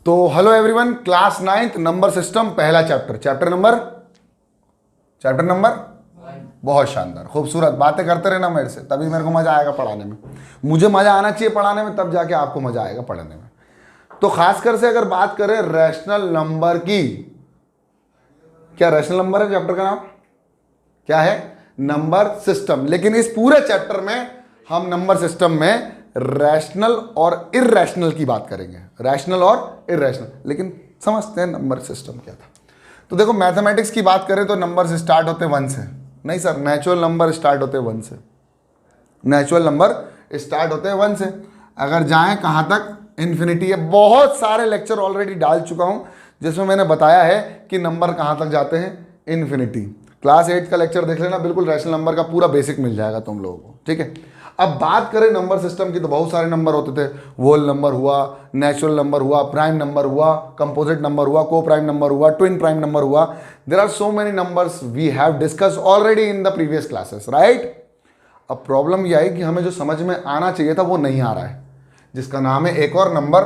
तो hello everyone, class 9th number system पहला chapter number बहुत शानदार, खूबसूरत। बातें करते रहना मेरे से, तभी मेरे को मजा आएगा पढ़ाने में। मुझे मजा आना चाहिए पढ़ाने में, तब जाके आपको मजा आएगा पढ़ने में। तो खासकर से अगर बात करें रैशनल नंबर की, क्या रैशनल नंबर है चैप्टर का नाम? क्या है? Number system. लेकिन इस पूरे चैप्टर में हम नंबर सिस्टम में रैशनल और इर्रैशनल की बात करेंगे, रैशनल और इर्रैशनल। लेकिन समझते हैं नंबर सिस्टम क्या था। तो देखो, मैथमेटिक्स की बात करें तो नंबर स्टार्ट होते 1 से। नहीं सर, नेचुरल नंबर स्टार्ट होते 1 से। नेचुरल नंबर स्टार्ट होते हैं 1 से। अगर जाएं कहाँ तक? इन्फिनिटी है। बहुत सारे लेक्चर ऑलरेडी डाल चुका हूं जिसमें मैंने बताया है कि नंबर कहाँ तक जाते हैं, इन्फिनिटी। क्लास 8 का लेक्चर देख लेना, बिल्कुल रैशनल नंबर का पूरा बेसिक मिल जाएगा तुम लोगों को, ठीक है। अब बात करें नंबर सिस्टम की तो बहुत सारे नंबर होते थे। होल नंबर हुआ, नेचुरल नंबर हुआ, प्राइम नंबर हुआ, कंपोजिट नंबर हुआ, को प्राइम नंबर हुआ, ट्विन प्राइम नंबर हुआ। There are so many numbers we have discuss already in the previous classes, right. अब प्रॉब्लम यह है कि हमें जो समझ में आना चाहिए था वो नहीं आ रहा है, जिसका नाम है एक और नंबर,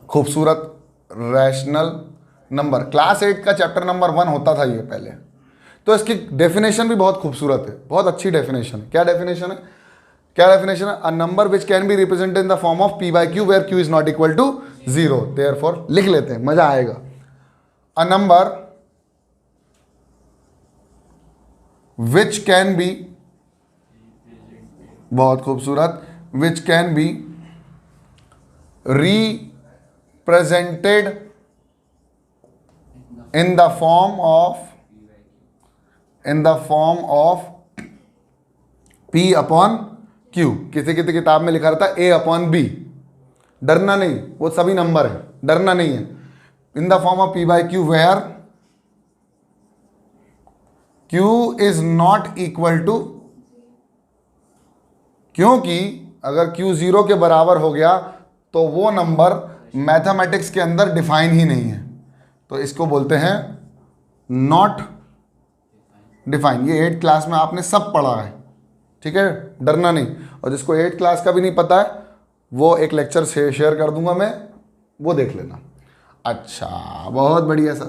खूबसूरत रैशनल नंबर। क्लास 8 का चैप्टर नंबर 1 होता था ये पहले। तो इसकी डेफिनेशन भी बहुत खूबसूरत है, बहुत अच्छी डेफिनेशन है। क्या डेफिनेशन है? A number which can be represented in the form of p by q where q is not equal to 0। Therefore लिख लेते हैं, मजा आएगा। A number which can be, बहुत खूबसूरत, which can be represented in the form of P upon Q। किसी किसी किताब में लिखा रहता है A upon B। डरना नहीं, वो सभी नंबर है, डरना नहीं है। In the form of P by Q where Q is not equal to, क्योंकि अगर Q 0 के बराबर हो गया तो वो नंबर मैथमेटिक्स के अंदर डिफाइन ही नहीं है, तो इसको बोलते हैं नॉट डिफाइन। ये 8th क्लास में आपने सब पढ़ा है, ठीक है, डरना नहीं। और जिसको 8th क्लास का भी नहीं पता है वो एक लेक्चर शेयर कर दूंगा मैं, वो देख लेना। अच्छा, बहुत बढ़िया सर।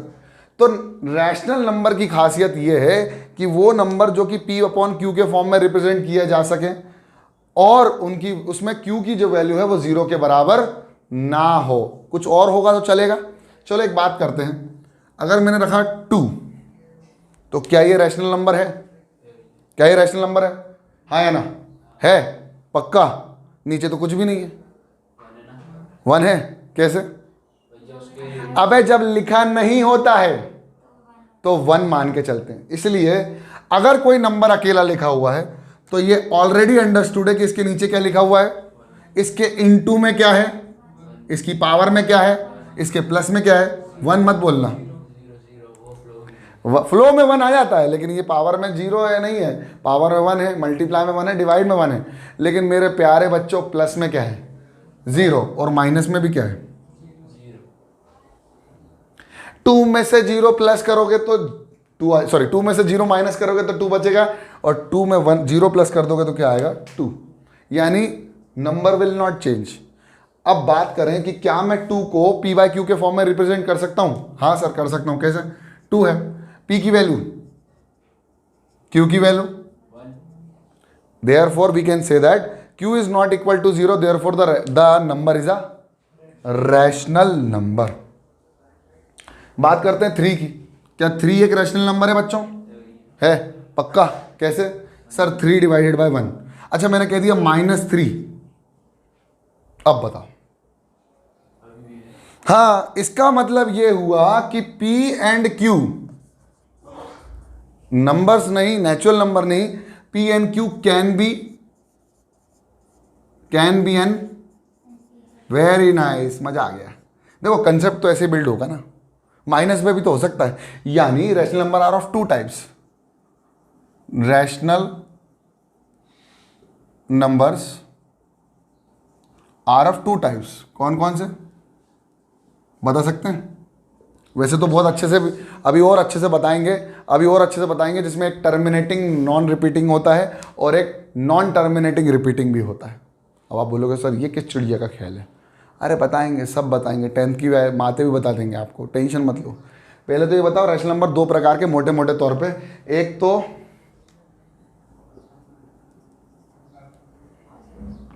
तो रैशनल नंबर की खासियत ये है कि वो नंबर जो कि P अपॉन Q के फॉर्म में रिप्रेजेंट किया जा सके और उनकी उसमें Q की जो वैल्यू है वो 0 के बराबर ना हो। कुछ और होगा तो चलेगा। चलो एक बात करते हैं, अगर मैंने रखा 2 तो क्या ये रैशनल नंबर है? क्या ये रैशनल नंबर है? हाँ या ना? है पक्का? नीचे तो कुछ भी नहीं है, 1 है। कैसे? अबे जब लिखा नहीं होता है तो 1 मान के चलते हैं। इसलिए अगर कोई नंबर अकेला लिखा हुआ है तो ये ऑलरेडी अंडरस्टूड है कि इसके नीचे क्या लिखा हुआ है, इसके इनटू में क्या है, इसकी पावर में क्या है, इसके प्लस में क्या है। 1 मत बोलना, फ्लो में 1 आ जाता है, लेकिन ये पावर में 0 है, नहीं है। पावर में 1 है, मल्टीप्लाई में 1 है, डिवाइड में 1 है। लेकिन मेरे प्यारे बच्चों, प्लस में क्या है? 0। और माइनस में भी क्या है? 2 में से 0 प्लस करोगे तो 2 में से 0 माइनस करोगे तो 2 बचेगा, और 2 में 0 प्लस कर दोगे तो क्या आएगा? 2। यानी नंबर विल नॉट चेंज। अब बात करें कि क्या मैं 2 को P by Q के फॉर्म में रिप्रेजेंट कर सकता हूं? हाँ सर, कर सकता हूं। कैसे? 2 है, P की वैल्यू, Q की value, therefore we can say that Q is not equal to 0, therefore the number is a rational number। बात करते हैं 3 की। क्या 3 एक रैशनल नंबर है बच्चों? है पक्का? कैसे? Sir 3 divided by 1। अच्छा, मैंने कह दिया -3। अब बताओ। हाँ, इसका मतलब यह हुआ कि P एंड Q नंबर्स नहीं, नेचुरल नंबर नहीं, P and Q can be any. Very nice, मजा आ गया। देखो, कंसेप्ट तो ऐसे बिल्ड होगा ना, माइनस में भी तो हो सकता है। यानी rational number are of 2 types. Rational numbers are of 2 types. कौन कौन से बता सकते हैं? वैसे तो बहुत अच्छे से अभी और अच्छे से बताएंगे, जिसमें एक टर्मिनेटिंग नॉन रिपीटिंग होता है और एक नॉन टर्मिनेटिंग रिपीटिंग भी होता है। अब आप बोलोगे सर ये किस चिड़िया का ख्याल है? अरे बताएंगे, सब बताएंगे, 10th की बातें भी बता देंगे आपको, टेंशन मत लो। पहले तो ये बताओ रैशनल नंबर दो प्रकार के मोटे मोटे तौर पे, एक तो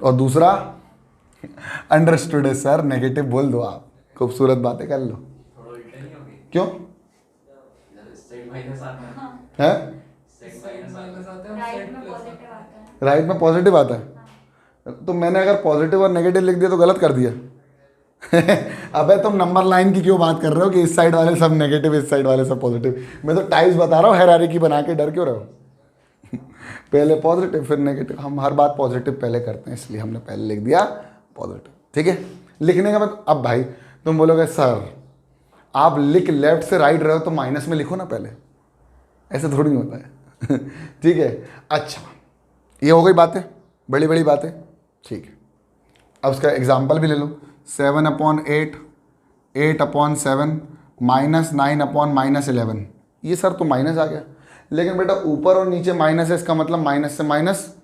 और दूसरा अंडरस्टूड है सर, नेगेटिव बोल दो आप, खूबसूरत बातें कर लो। क्यों है? राइट में पॉजिटिव आता है, तो मैंने अगर पॉजिटिव और नेगेटिव लिख दिया तो गलत कर दिया। अबे तुम नंबर लाइन की क्यों बात कर रहे हो कि इस साइड वाले सब नेगेटिव, इस साइड वाले सब पॉजिटिव? मैं तो टाइप्स बता रहा हूँ, हायरार्की बना के डर क्यों रहे हो? पहले पॉजिटिव फिर नेगेटिव, हम हर बात पॉजिटिव पहले करते हैं, इसलिए हमने पहले लिख दिया पॉजिटिव। ठीक है, लिखने का मतलब, अब भाई तुम बोलोगे सर आप लिख लेफ्ट से राइट रहे हो तो माइनस में लिखो ना पहले, ऐसे थोड़ी नहीं होता है। ठीक है, अच्छा ये हो गई बातें, बड़ी बड़ी बातें। ठीक है, अब उसका एग्जाम्पल भी ले लो। 7/8, 8/7 -9/-11। ये सर तो माइनस आ गया, लेकिन बेटा ऊपर और नीचे माइनस है, इसका मतलब माइनस से माइनस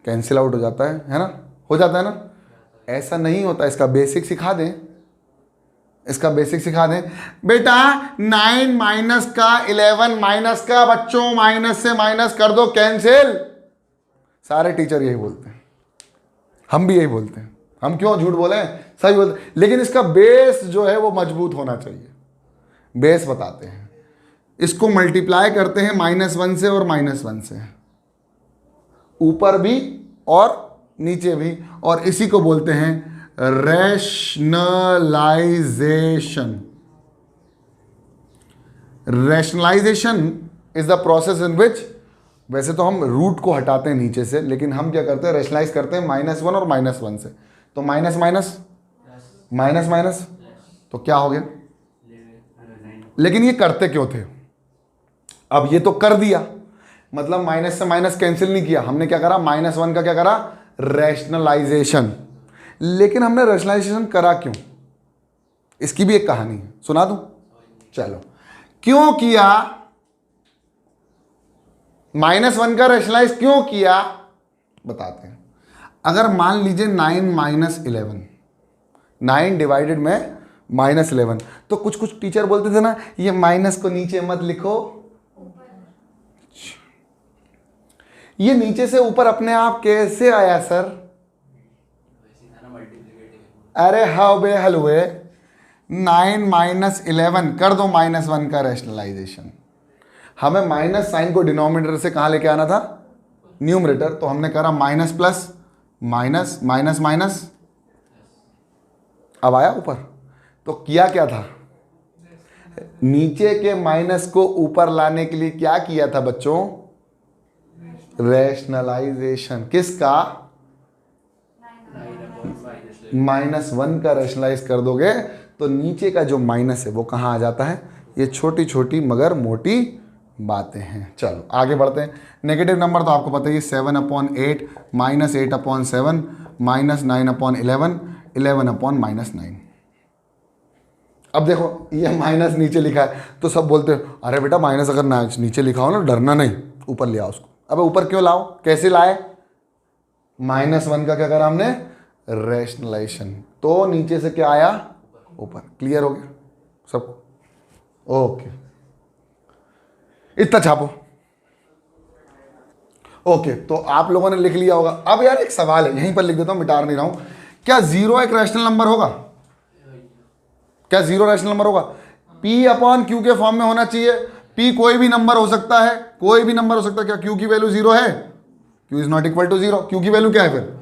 कैंसिल आउट हो जाता है ना? हो जाता है ना? ऐसा नहीं होता, इसका बेसिक सिखा दें, इसका बेसिक सिखा दें बेटा। 9 माइनस का 11 माइनस का, बच्चों माइनस से माइनस कर दो कैंसिल। सारे टीचर यही बोलते हैं, हम भी यही बोलते हैं। हम क्यों झूठ बोले, सही बोलते हैं, लेकिन इसका बेस जो है वो मजबूत होना चाहिए। बेस बताते हैं, इसको मल्टीप्लाई करते हैं -1 से और -1 से, ऊपर भी और नीचे भी, और इसी को बोलते हैं rationalization. Rationalization is the process in which, वैसे तो हम रूट को हटाते हैं नीचे से, लेकिन हम क्या करते हैं, रैशनलाइज करते हैं -1 और -1 से। तो माइनस माइनस माइनस माइनस, तो क्या हो गया? लेकिन ये करते क्यों थे? अब ये तो कर दिया, मतलब माइनस से माइनस कैंसिल नहीं किया, हमने क्या करा, -1 का क्या करा, रैशनलाइजेशन। लेकिन हमने रैशनलाइजेशन करा क्यों, इसकी भी एक कहानी है, सुना दूं? चलो, क्यों किया -1 का रैशनलाइज क्यों किया, बताते हैं। अगर मान लीजिए 9 - 9 डिवाइडेड में -11, तो कुछ कुछ टीचर बोलते थे ना, ये माइनस को नीचे मत लिखो, ये नीचे से ऊपर अपने आप कैसे आया सर? अरे हाँ बे हलवे, 9 - 11 कर दो -1 का रैशनलाइजेशन। हमें माइनस साइन को डिनोमिनेटर से कहाँ लेके आना था, न्यूमरेटर, तो हमने करा minus plus minus minus minus, अब आया ऊपर। तो किया क्या था, नीचे के माइनस को ऊपर लाने के लिए क्या किया था बच्चों, रैशनलाइजेशन। किसका? -1 का रैशनलाइज कर दोगे तो नीचे का जो माइनस है वो कहाँ आ जाता है। ये छोटी छोटी मगर मोटी बातें हैं। चलो आगे बढ़ते हैं। नेगेटिव नंबर तो आपको पता ही है, 7/8 -8/7 -9/11 11/-9। अब देखो ये माइनस नीचे लिखा है तो सब बोलते हैं अरे बेटा माइनस अगर नीचे लिखा हो ना डरना नहीं, ऊपर ले आओ उसको। अब ऊपर क्यों लाओ, कैसे लाए, -1 का क्या करा हमने, रैशनलाइजेशन, तो नीचे से क्या आया, ऊपर। क्लियर हो गया सबको? ओके, इतना छापो। ओके, तो आप लोगों ने लिख लिया होगा। अब यार एक सवाल है, यहीं पर लिख देता हूं, मिटा नहीं रहा हूं। क्या 0 एक रैशनल नंबर होगा? क्या 0 रैशनल नंबर होगा? P/Q के फॉर्म में होना चाहिए। P कोई भी नंबर हो सकता है, कोई भी नंबर हो सकता है। क्या Q की वैल्यू 0 है? Q is not equal to 0। Q की वैल्यू क्या है फिर,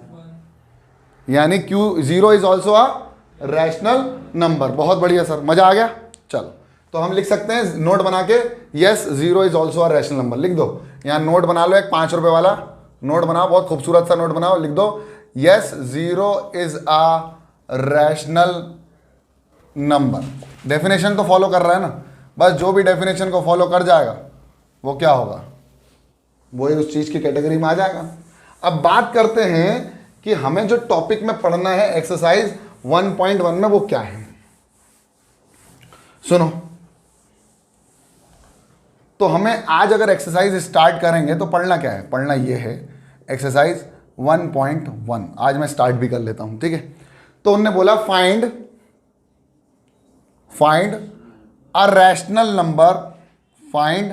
यानी Q 0 is also a rational number. बहुत बढ़िया सर, मजा आ गया। चलो तो हम लिख सकते हैं नोट बना के, yes 0 is also a rational number. लिख दो, यहाँ नोट बना लो, एक 5 रुपए वाला नोट बनाओ, बहुत खूबसूरत सा नोट बनाओ, लिख दो yes 0 is a rational number. Definition तो फॉलो कर रहा है ना, बस जो भी डेफिनेशन को फॉलो कर जाएगा वो क्या होगा, वही उस चीज की कैटेगरी में आ जाएगा। अब बात करते हैं कि हमें जो टॉपिक में पढ़ना है एक्सरसाइज 1.1 में, वो क्या है। सुनो, तो हमें आज अगर एक्सरसाइज स्टार्ट करेंगे तो पढ़ना क्या है, पढ़ना ये है एक्सरसाइज 1.1। आज मैं स्टार्ट भी कर लेता हूं, ठीक है। तो उनने बोला find a rational number, find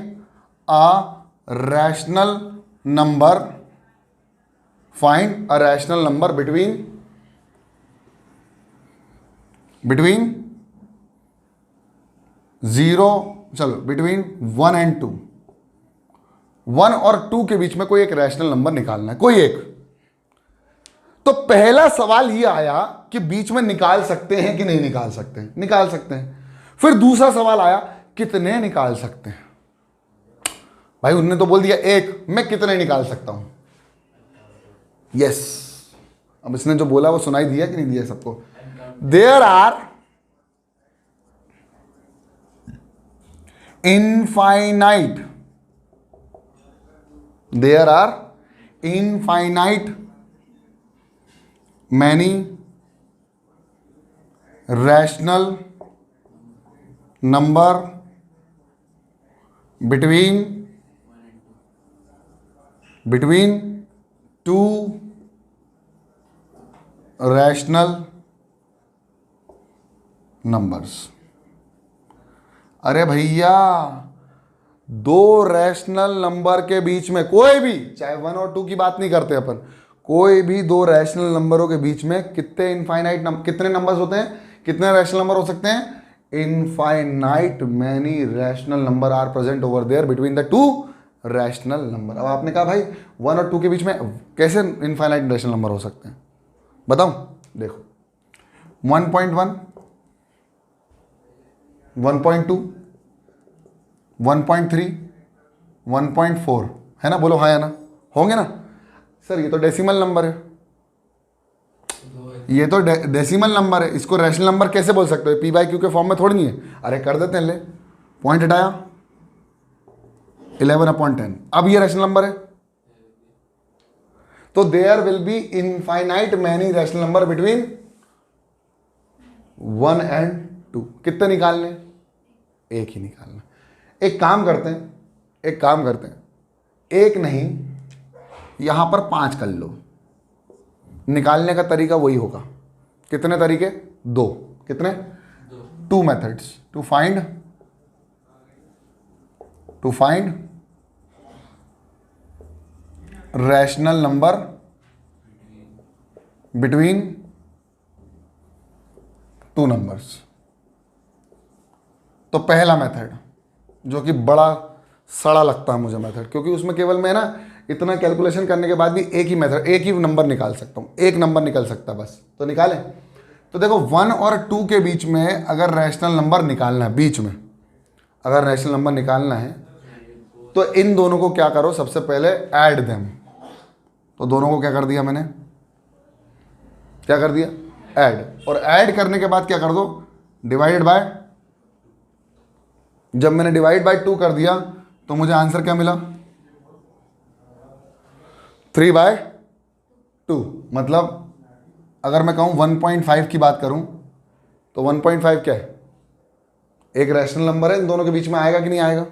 a rational number, find a rational number between 0, चलो बिटवीन 1 एंड 2, 1 और 2 के बीच में कोई एक रैशनल नंबर निकालना है, कोई एक। तो पहला सवाल ये आया कि बीच में निकाल सकते हैं कि नहीं निकाल सकते हैं, निकाल सकते हैं। फिर दूसरा सवाल आया कितने निकाल सकते हैं। भाई उनने तो बोल दिया एक, मैं कितने निकाल सकता हूं। यस, अब इसने जो बोला वो सुनाई दिया कि नहीं दिया सबको। There are infinite, there are infinite many rational number between 2 rational numbers. अरे भैया, 2 रैशनल नंबर के बीच में कोई भी, चाहे 1 और 2 की बात नहीं करते अपन, कोई भी 2 रैशनल नंबरों के बीच में कितने इनफाइनाइट कितने नंबर्स होते हैं, कितने रैशनल नंबर हो सकते हैं? Infinite many rational number are present over there between the 2 rational number. अब आपने कहा भाई 1 और 2 के बीच में कैसे इनफाइनाइट रैशनल नंबर हो सकते हैं, बताओ। देखो 1.1, 1.2, 1.3, 1.4 है ना, बोलो हाँ या ना, होंगे ना सर। ये तो डेसिमल नंबर है, ये तो डेसिमल नंबर है, इसको रैशनल नंबर कैसे बोल सकते हो? पी बाई क्यू के फॉर्म में थोड़ी नहीं है। अरे कर देते हैं, ले पॉइंट हटाया 11/10, अब ये रैशनल नंबर है। तो there will be infinite many rational number between 1 and 2। कितने निकालने? एक ही निकालना। एक काम करते हैं, एक नहीं यहां पर 5 कर लो। निकालने का तरीका वही होगा। कितने तरीके? 2। कितने? 2 methods to find rational number between 2 numbers. तो पहला मेथड, जो कि बड़ा सड़ा लगता है मुझे मेथड, क्योंकि उसमें केवल मैं ना इतना कैलकुलेशन करने के बाद भी एक ही नंबर निकाल सकता हूँ, एक नंबर निकल सकता है बस। तो निकालें। तो देखो 1 और 2 के बीच में अगर रैशनल नंबर निकालना है, बीच में अगर रैशनल नंबर निकालना है तो इन दोनों को क्या करो, सबसे पहले ऐड देम। तो दोनों को क्या कर दिया मैंने, क्या कर दिया? ऐड। और ऐड करने के बाद क्या कर दो? Divided by. जब मैंने डिवाइड बाय 2 कर दिया तो मुझे आंसर क्या मिला? 3/2। मतलब अगर मैं कहूं 1.5 की बात करूं तो 1.5 क्या है? एक रैशनल नंबर है, इन दोनों के बीच में आएगा कि नहीं आएगा?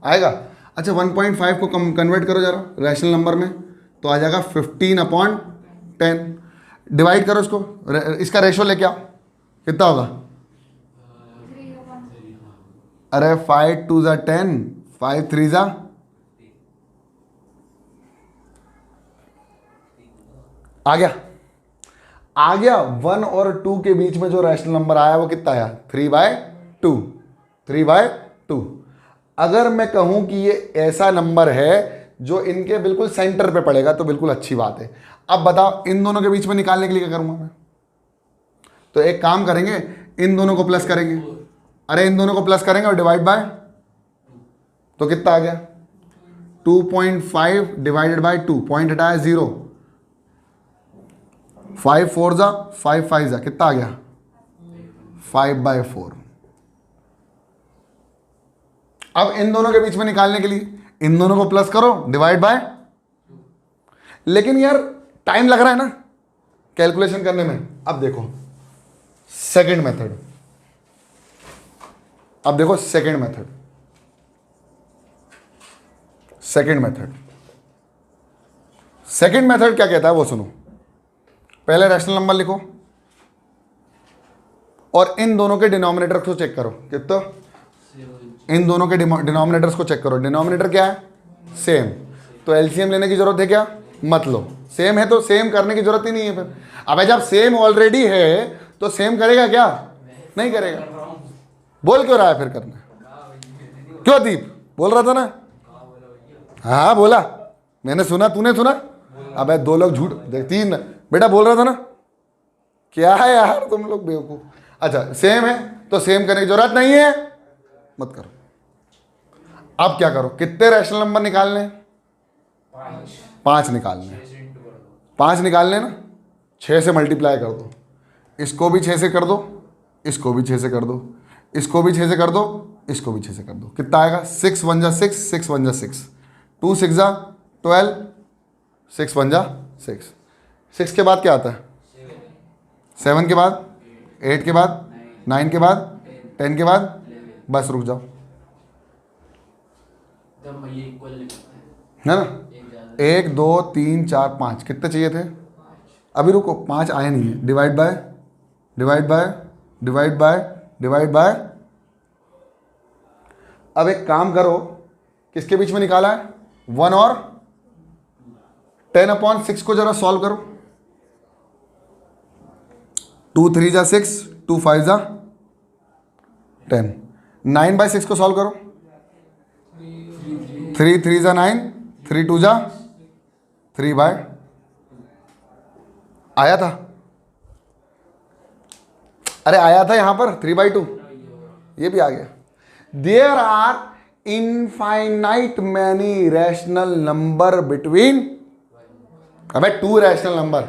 आएगा। अच्छा 1.5 को कन्वर्ट करो जरा रैशनल नंबर में, तो आ जाएगा 15/10। डिवाइड करो इसको, इसका रेशो लेके आओ, कितना होगा? अरे 5 2 ज़ा 10, 5 3 ज़ा, आ गया 1 और 2 के बीच में जो रैशनल नंबर आया वो कितना आया? 3/2। अगर मैं कहूं कि ये ऐसा नंबर है जो इनके बिल्कुल सेंटर पे पड़ेगा तो बिल्कुल अच्छी बात है। अब बताओ इन दोनों के बीच में निकालने के लिए क्या करूंगा मैं? तो एक काम करेंगे, इन दोनों को प्लस करेंगे। अरे इन दोनों को प्लस करेंगे और डिवाइड बाय, तो कितना आ गया? 2.5 डिवाइडेड बाय 2, पॉइंट हटाया 0, 5 4 ज़ा 5 5 ज़ा, कितना आ गया? 5/4। अब इन दोनों के बीच में निकालने के लिए इन दोनों को प्लस करो, डिवाइड बाय। लेकिन यार टाइम लग रहा है ना कैलकुलेशन करने में। अब देखो सेकंड मेथड, सेकंड मेथड क्या कहता है वो सुनो। पहले रैशनल नंबर लिखो, और इन दोनों के डिनोमिनेटर को चेक करो। कितना? इन दोनों के डिनोमिनेटर्स को चेक करो। डिनोमिनेटर क्या है? सेम। तो एलसीएम लेने की जरूरत है क्या? मत लो। सेम है तो सेम करने की जरूरत ही नहीं है फिर। अब जब सेम ऑलरेडी है तो सेम करेगा क्या? नहीं करेगा। बोल क्यों रहा है फिर करना? क्यों दीप बोल रहा था ना? हाँ बोला, मैंने सुना, तूने सुना? अबे दो लोग झूठ, तीन बेटा बोल रहा था ना। क्या है यार तुम लोग बेवकूफ। अच्छा सेम है तो सेम करने की जरूरत नहीं है, मत करो। अब क्या करो? कितने रैशनल नंबर निकालने? 5 निकालने। 5 निकालने ना, 6 से मल्टीप्लाई कर दो। इसको भी 6 से कर दो, इसको भी 6 से कर दो, इसको भी 6 से कर दो, इसको भी 6 से कर दो। कितना आएगा? 6 1 जा 6, 6 1 जा 6, 2 6 जा 12, 6 1 जा 6। 6 के बाद क्या आता है? 7 के बाद, 8 के बाद, 9 के बाद, 10 के बाद, बस रुक जाओ, है ना? 1 2 3 4 5 कितने चाहिए थे? अभी रुको, 5 आए नहीं है। Divide by, divide by, divide by, divide by. अब एक काम करो, किसके बीच में निकाला है? 1 और 10/6 को जरा सॉल्व करो। 2 3 जा 6, 2 5 जा 10। 9/6 को सॉल्व करो। 3 3 जा 9, 3 2 जा 3 बाय, आया था? अरे आया था यहां पर 3/2, ये भी आ गया। There are infinite many rational number between, अबे 2 रैशनल नंबर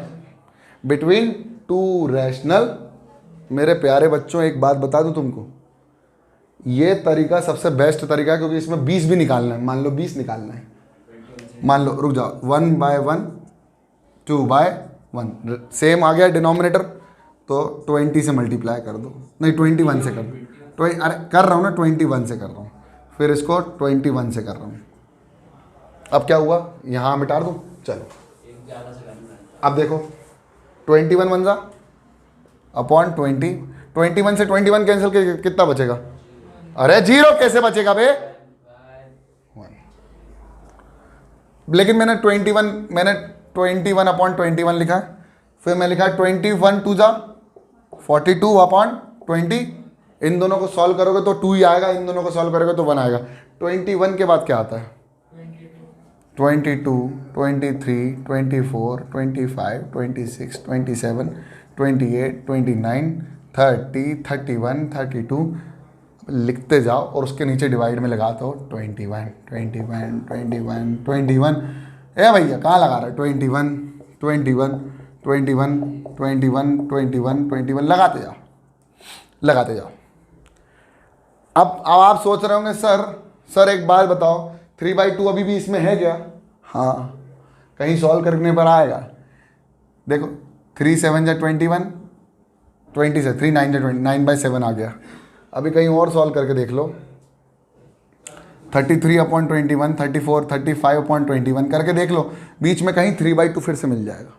बिटवीन 2 रैशनल। मेरे प्यारे बच्चों एक बात बता दूं तुमको, ये तरीका सबसे बेस्ट तरीका है, क्योंकि इसमें 20 भी निकालना है। मान लो 20 निकालना है, मान लो, रुक जाओ, 1 बाय 1, 2 बाय 1, सेम आ गया डिनोमिनेटर, तो 20 से मल्टीप्लाई कर दो, नहीं 21 से कर दो। अरे कर रहा हूँ ना, 21 से कर रहा हूँ, फिर इसको 21 से कर रहा हूँ। अब क्या हुआ? यहाँ मिटा दूँ? चलो अब देखो, 21 बन जा अपॉन 20, 21 से 21 कैंसिल, कितना बचेगा? अरे 0 कैसे बचेगा बे? 1। लेकिन मैंने 21/21 लिखा है, फिर मैं लिखा 21 2 जा 42/20। इन दोनों को सॉल्व करोगे तो 2 ही आएगा, इन दोनों को सॉल्व करोगे तो 1 आएगा। 21 के बाद क्या आता है? 22 23 24 25 26 27 28 29 30 31 32 लिखते जाओ और उसके नीचे डिवाइड में लगाते हो 21 21 21 21। ए भैया कहाँ लगा रहा है? 21 21 21 21 21 21 लगाते जाओ, लगाते जाओ। अब आप सोच रहे होंगे सर एक बात बताओ, 3/2 अभी भी इसमें है क्या? हाँ, कहीं सॉल्व करने पर आएगा। देखो 3 7 जा 21, 20 से 3 9 जा 20, 9/7 आ गया। अभी कहीं और सॉल्व करके देख लो, 33/21, 34 35/21 करके देख लो, बीच में कहीं 3/2 फिर से मिल जाएगा,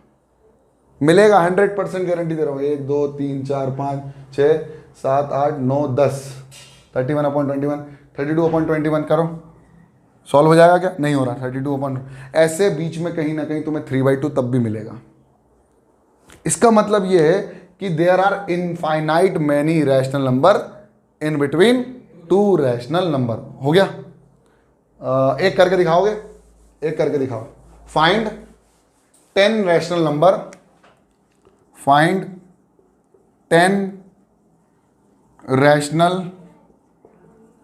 मिलेगा, 100% गारंटी दे रहा हूँ। 1 2 3 4 5 6 7 8 9 10, 31/21, 32/21 करो, सॉल्व हो जाएगा क्या? नहीं हो रहा। 32/, ऐसे बीच में कहीं ना कहीं तुम्हें 3/2 तब भी मिलेगा। इसका मतलब ये है कि there are infinite many rational number in between 2 rational number. हो गया? एक करके दिखाओगे? एक करके दिखाओ। Find 10 rational number, find 10 rational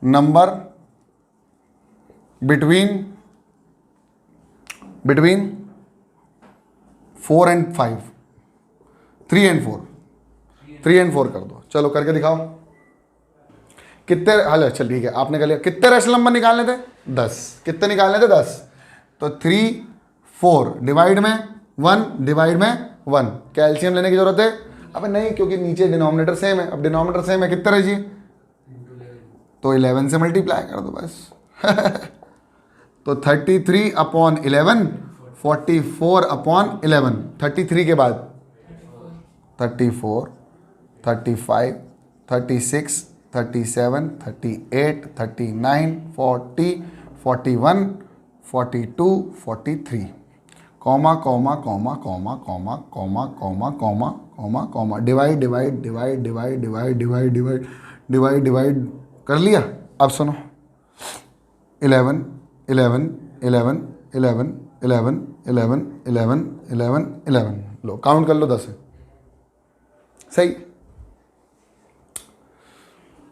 number between 4 and 5, 3 and 4, 3 and 4 कर दो। चलो करके दिखाओ कितने। हलो चल ठीक है, आपने कर लिया। कितने रैशनल नंबर निकालने थे? 10। कितने निकालने थे? 10। तो 3 4 डिवाइड में 1 डिवाइड में 1। क्या एलसीएम लेने की जरूरत है? अबे नहीं, क्योंकि नीचे डिनोमिनेटर सेम है। अब डिनोमिनेटर सेम है, कितने रहिए? तो 11 से मल्टीप्लाई कर दो बस। तो 33/11, 44/11। 33 के बाद 34 35 36, 37, 38, 39, 40, 41, 42, 43, comma comma comma comma comma comma comma comma comma comma, divide divide divide divide divide divide divide divide divide कर लिया। अब सुनो, 11 11 11 11 11 11 11 11 11, लो काउंट कर लो 10 है। सही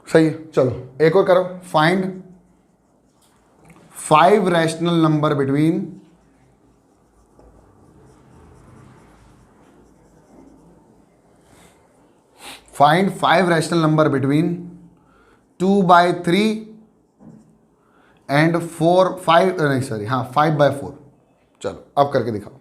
सही है। चलो एक और करो, find 5 rational number between find 5 rational number between 2/3 and 5 नहीं सॉरी, हाँ 5/4। चलो अब करके दिखाओ।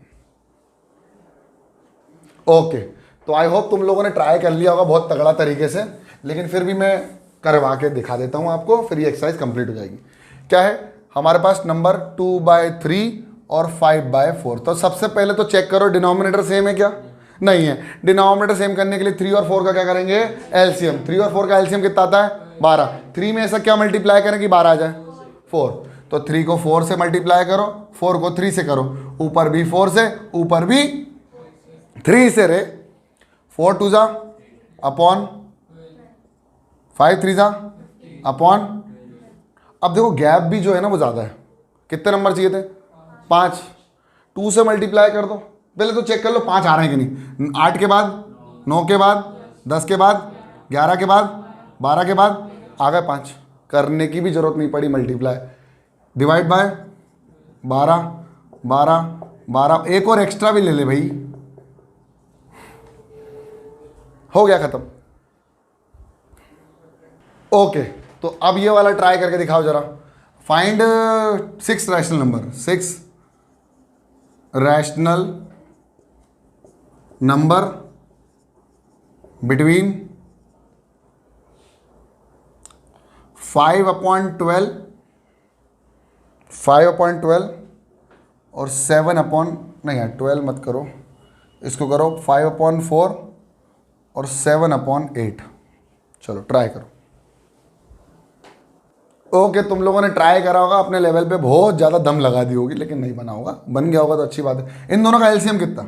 ओके, तो आई होप तुम लोगों ने ट्राई कर लिया होगा बहुत तगड़ा तरीके से, लेकिन फिर भी मैं करवा के दिखा देता हूं आपको, फिर ये एक्सरसाइज कंप्लीट हो जाएगी। क्या है हमारे पास नंबर 2/3 और 5/4। तो सबसे पहले तो चेक करो डिनोमिनेटर सेम है क्या, नहीं है। डिनोमिनेटर सेम करने के लिए 3 और 4 का क्या करेंगे, एलसीएम। 3 और 4 का एलसीएम कितना आता है, 12। 3 में ऐसा क्या मल्टीप्लाई करें कि 12 आ जाए, 4। तो 3 को 4 से मल्टीप्लाई करो, 4 को 3 से करो, ऊपर भी 4 से, ऊपर भी 3 से रे। 4 2 जा अपॉन 5 3 जा अपॉन, अब देखो गैप भी जो है ना वो ज़्यादा है। कितने नंबर चाहिए थे, 5। 2 से मल्टीप्लाई कर दो, पहले तो चेक कर लो 5 आ रहे हैं कि नहीं। 8 के बाद, 9 के बाद, 10 के बाद, 11 के बाद, 12 के बाद आ गए 5। करने की भी जरूरत नहीं पड़ी मल्टीप्लाई, डिवाइड बाय 12 12 12, एक और एक्स्ट्रा भी ले ले भाई, हो गया खत्म। ओके, तो अब ये वाला ट्राई करके दिखाओ जरा। Find 6 rational number, 6 rational number between 5/12 और 7 नहीं यार 12 मत करो, इसको करो 5/4 और 7/8। चलो ट्राई करो। ओके, तुम लोगों ने ट्राई करा होगा अपने लेवल पे, बहुत ज़्यादा दम लगा दी होगी, लेकिन नहीं बना होगा। बन गया होगा तो अच्छी बात है। इन दोनों का एलसीएम कितना,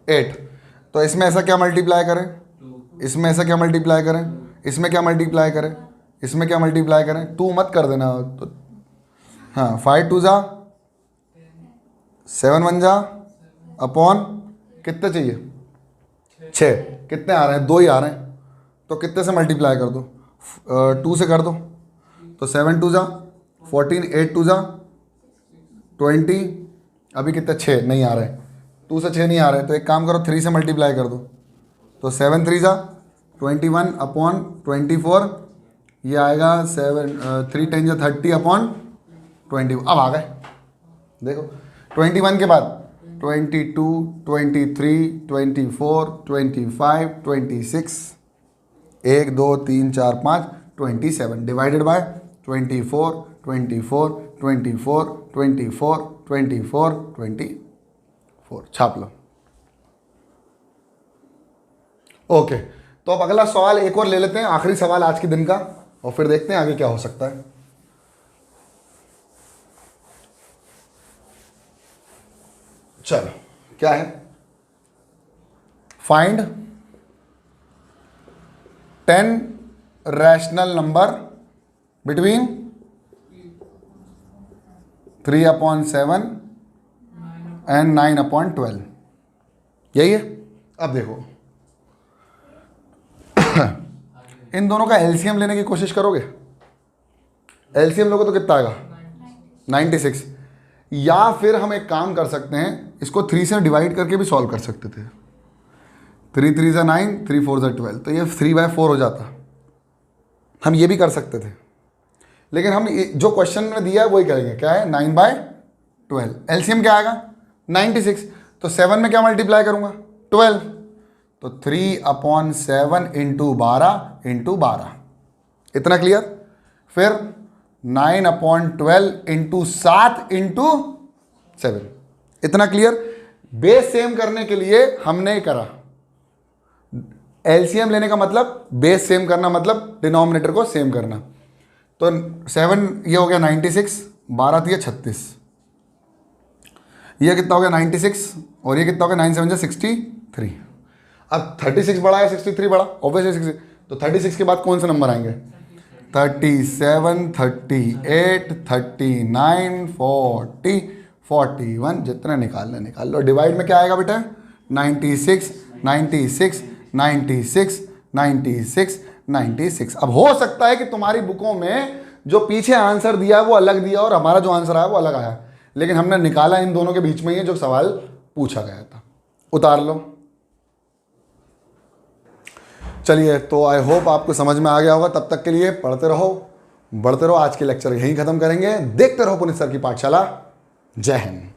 8। तो इसमें ऐसा क्या मल्टीप्लाई करें, इसमें ऐसा क्या मल्टीप्लाई करें, इसमें क्या मल्टीप्लाई करें, इसमें क्या मल्टीप्लाई करें, 2 मत कर देना तो। हाँ 5 2 जा, 7 1 जा अपॉन कितने चाहिए, 6। कितने आ रहे हैं, 2 ही आ रहे हैं, तो कितने से मल्टीप्लाई कर दो, 2 से कर दो। तो 7 2 जा 14, 8 2 जा 20, अभी कितने 6 नहीं आ रहे, 2 से 6 नहीं आ रहे, तो एक काम करो 3 से मल्टीप्लाई कर दो। तो 7 3 जा 21 अपॉन 24, ये आएगा 3 10 जा 30 अपॉन 20। अब आ गए देखो, 21 के बाद 22 23 24 25 26, 1 2 3 4 5 27 डिवाइडेड बाय 24 24 24 24 24 24, छाप लो। ओके, तो अब अगला सवाल एक और ले लेते हैं, आखिरी सवाल आज के दिन का, और फिर देखते हैं आगे क्या हो सकता है। चलो क्या है, find 10 rational number between 3/7 and 9/12। यही है। अब देखो इन दोनों का एलसीएम लेने की कोशिश करोगे, एलसीएम लोगे तो कितना आएगा, 96। या फिर हम एक काम कर सकते हैं, इसको 3 से डिवाइड करके भी सॉल्व कर सकते थे। 3 3 जा 9, 3 4 जा 12, तो ये 3/4 हो जाता। हम ये भी कर सकते थे, लेकिन हम जो क्वेश्चन में दिया है वही करेंगे। क्या है, 9/12। एलसीएम क्या आएगा, 96। तो 7 में क्या मल्टीप्लाई करूंगा, 12। तो 3/7 इंटू 12 इंटू 12, इतना क्लियर। फिर 9/12 इंटू 7 इंटू 7, इतना क्लियर। बेस सेम करने के लिए हमने करा एलसीएम लेने का मतलब बेस सेम करना, मतलब डिनोमिनेटर को सेम करना। तो 7 ये हो गया 96, 12 थी 36, ये कितना हो गया 96, और ये कितना हो गया 9 7 63। अब 36 बड़ा है 63 बड़ा, ऑब्वियसली 60, तो 36 के बाद कौन से नंबर आएंगे? 37, 38, 39, 40, 41, जितने निकालने निकाल लो। डिवाइड में क्या आएगा बेटा? 96, 96, 96, 96, 96। अब हो सकता है कि तुम्हारी बुकों में जो पीछे आंसर दिया है वो अलग दिया और हमारा जो आंसर आया वो अलग आया, लेकिन हमने निकाला इन दोनों के बीच में ही जो सवाल पूछा गया था। उतार लो। चलिए, तो आई होप आपको समझ में आ गया होगा। तब तक के लिए पढ़ते रहो, बढ़ते रहो। आज के लेक्चर यहीं खत्म करेंगे। देखते रहो पुनीत सर की पाठशाला। जय हिंद।